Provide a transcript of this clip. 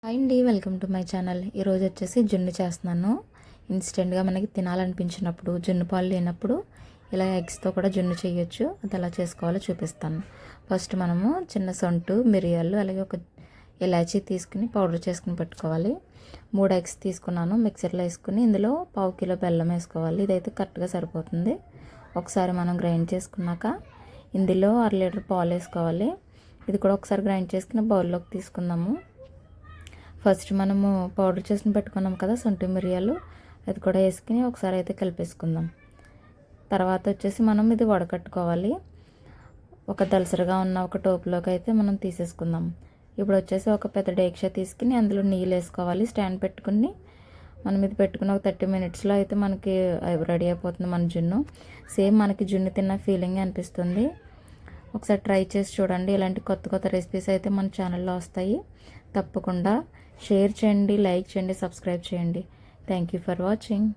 Hi అండి, welcome to my channel. ఈరోజు వచ్చేసి జున్ను చేస్తున్నాను. ఇన్స్టెంట్గా మనకి తినాలనిపించినప్పుడు, జున్ను పాలు లేనప్పుడు ఇలా ఎగ్స్తో కూడా జున్ను చేయొచ్చు. అది ఎలా చేసుకోవాలో చూపిస్తాను. ఫస్ట్ మనము చిన్న సొంటు, మిరియాలు, అలాగే ఒక ఇలాచీ తీసుకుని పౌడర్ చేసుకుని పెట్టుకోవాలి. 3 ఎగ్స్ తీసుకున్నాను, మిక్సర్లో వేసుకుని ఇందులో 1/2 కిలో బెల్లం వేసుకోవాలి. ఇదైతే కరెక్ట్గా సరిపోతుంది. ఒకసారి మనం గ్రైండ్ చేసుకున్నాక ఇందులో 1/2 లీటర్ పాలు వేసుకోవాలి. ఇది కూడా ఒకసారి గ్రైండ్ చేసుకుని బౌల్లోకి తీసుకుందాము. ఫస్ట్ మనము పౌడర్ చేసుకుని పెట్టుకున్నాం కదా సొంటి మిరియాలు, అది కూడా వేసుకుని ఒకసారి అయితే కలిపేసుకుందాం. తర్వాత వచ్చేసి మనం ఇది వడకట్టుకోవాలి. ఒక దలసరిగా ఉన్న ఒక టోపులోకి అయితే మనం తీసేసుకుందాం. ఇప్పుడు వచ్చేసి ఒక పెద్ద డేక్షా తీసుకుని అందులో నీళ్ళు వేసుకోవాలి. స్టాండ్ పెట్టుకుని మనం ఇది పెట్టుకుని ఒక 30 మినిట్స్లో అయితే మనకి రెడీ అయిపోతుంది మన జున్ను. సేమ్ మనకి జున్ను తిన్న ఫీలింగ్ అనిపిస్తుంది. ఒకసారి ట్రై చేసి చూడండి. ఇలాంటి కొత్త కొత్త రెసిపీస్ అయితే మన ఛానల్లో వస్తాయి. తప్పకుండా షేర్ చేయండి, లైక్ చేయండి, సబ్స్క్రైబ్ చేయండి. Thank you for watching.